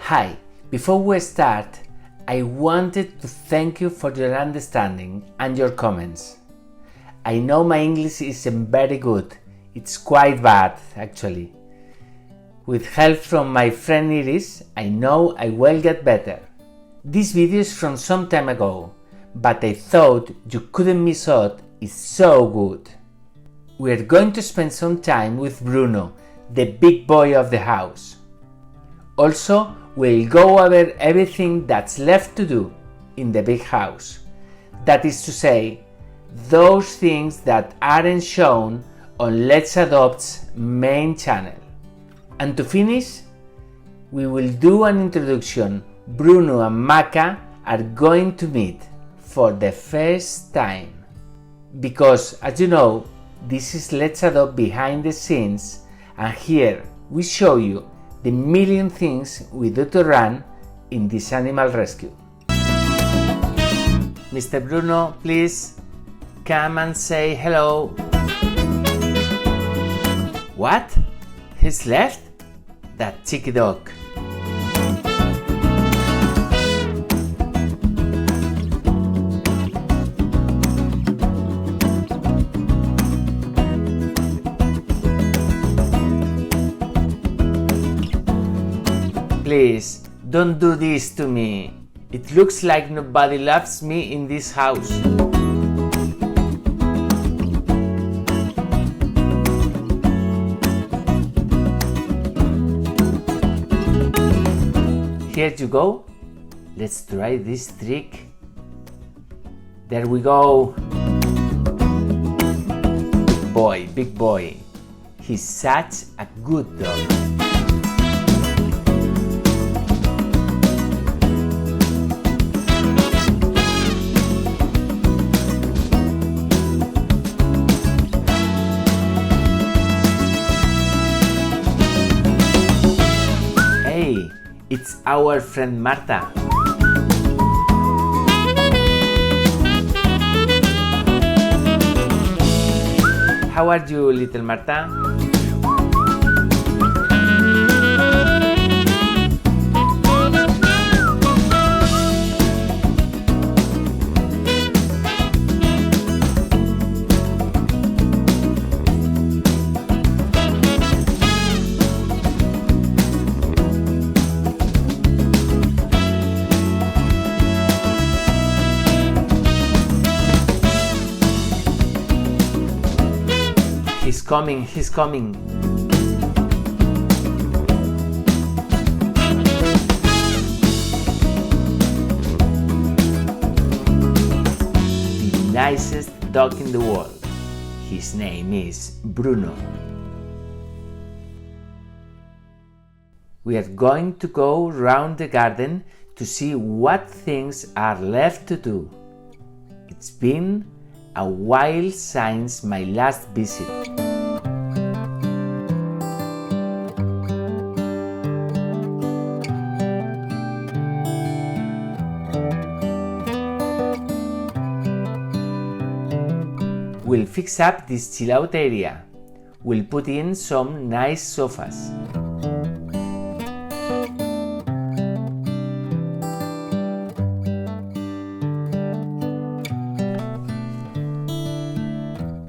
Hi, before we start, I wanted to thank you for your understanding and your comments. I know my English isn't very good, it's quite bad actually. With help from my friend Iris, I know I will get better. This video is from some time ago, but I thought you couldn't miss out, it's so good. We are going to spend some time with Bruno, the big boy of the house. Also, we'll go over everything that's left to do in the big house. That is to say, those things that aren't shown on Let's Adopt's main channel. And to finish, we will do an introduction. Bruno and Maca are going to meet for the first time. Because, as you know, this is Let's Adopt behind the scenes, and here we show you the million things we do to run in this animal rescue. Mr. Bruno, please come and say hello. What? He's left? That cheeky dog. Please, don't do this to me. It looks like nobody loves me in this house. Here you go. Let's try this trick. There we go. Big boy. He's such a good dog. It's our friend Marta. How are you, little Marta? He's coming. The nicest dog in the world. His name is Bruno. We are going to go round the garden to see what things are left to do. It's been a while since my last visit. We'll fix up this chill-out area. We'll put in some nice sofas.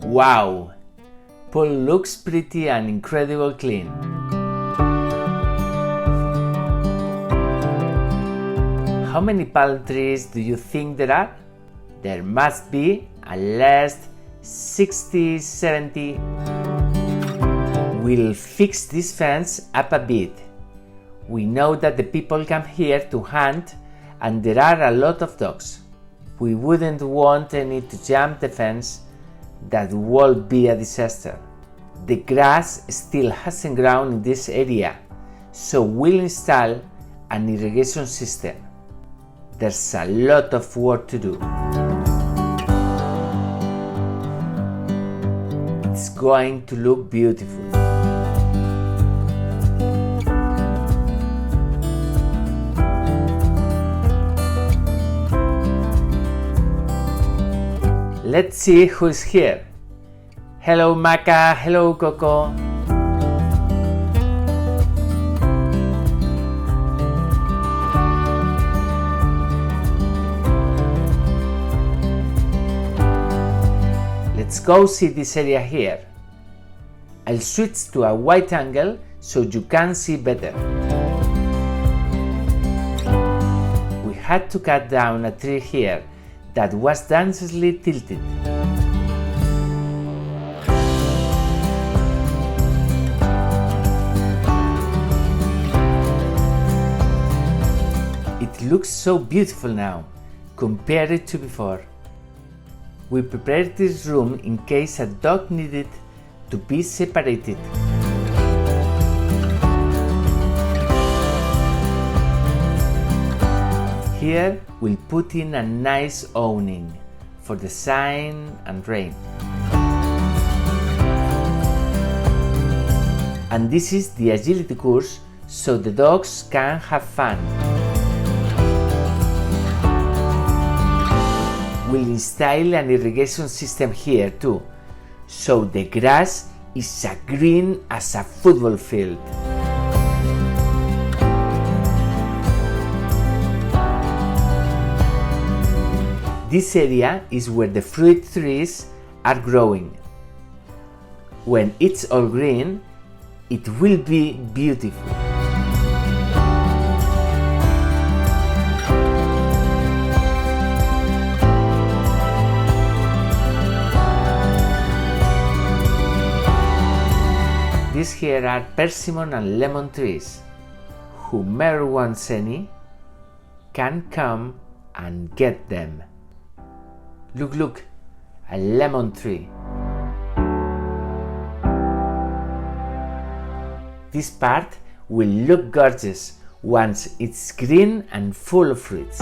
Wow! Pool looks pretty and incredibly clean. How many palm trees do you think there are? There must be at least 60, 70. We'll fix this fence up a bit. We know that the people come here to hunt and there are a lot of dogs. We wouldn't want any to jump the fence. That would be a disaster. The grass still hasn't grown in this area, so we'll install an irrigation system. There's a lot of work to do. It's going to look beautiful. Let's see who's here. Hello Maca, hello Coco. Let's go see this area here. I'll switch to a wide angle so you can see better. We had to cut down a tree here that was dangerously tilted. It looks so beautiful now, compared to before. We prepared this room in case a dog needed to be separated. Here we'll put in a nice awning for the sun and rain. And this is the agility course so the dogs can have fun. We'll install an irrigation system here too, so the grass is as green as a football field. This area is where the fruit trees are growing. When it's all green, it will be beautiful. These here are persimmon and lemon trees. Whomever wants any can come and get them. Look, a lemon tree. This part will look gorgeous once it's green and full of fruits.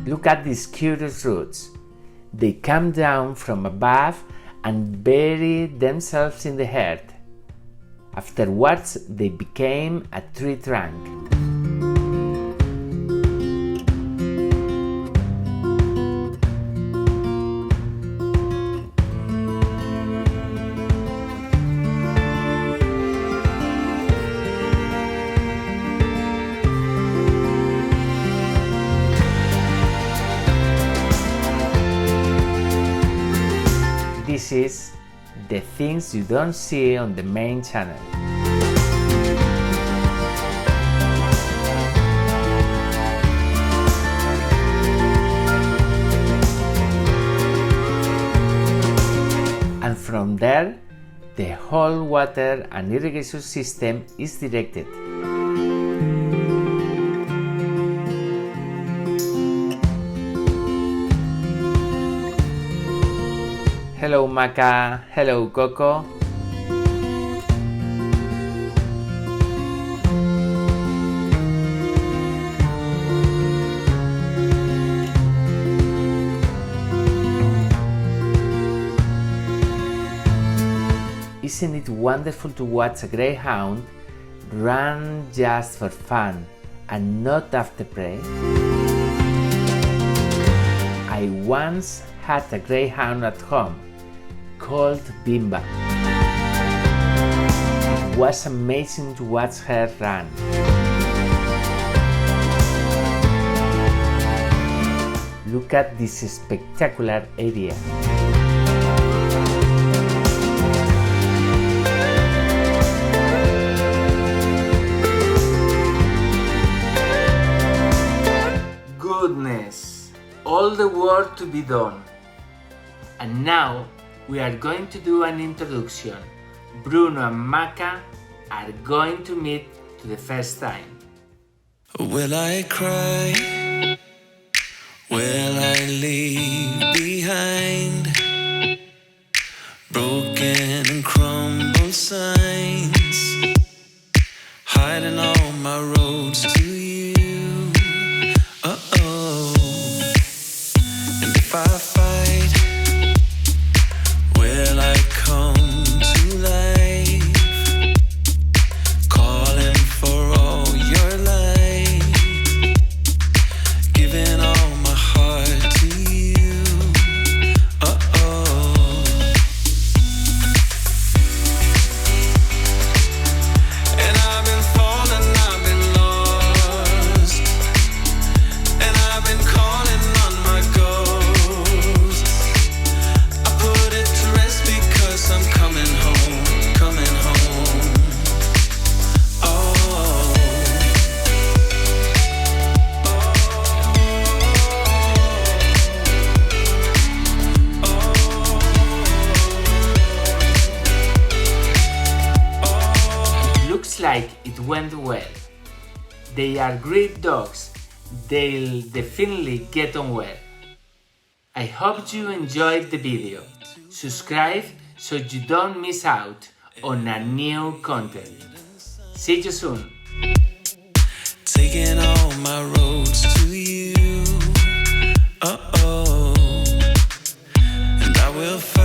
Look at these curious roots. They come down from above and bury themselves in the earth. Afterwards, they became a tree trunk. This is the things you don't see on the main channel. And from there, the whole water and irrigation system is directed. Hello Maca, hello Coco. Isn't it wonderful to watch a greyhound run just for fun and not after prey? I once had a greyhound at home called Bimba. It was amazing to watch her run. Look at this spectacular area. Goodness, all the work to be done. And now we are going to do an introduction. Bruno and Maca are going to meet to the first time. Will I cry? Will I leave behind broken and crumbled signs, hiding all my roads to you? Uh-oh. And if I fight, will I come to life? like it went well. They are great dogs. They'll definitely get on well. I hope you enjoyed the video. Subscribe so you don't miss out on a new content. See you soon. Taking all my roads to you. And I will find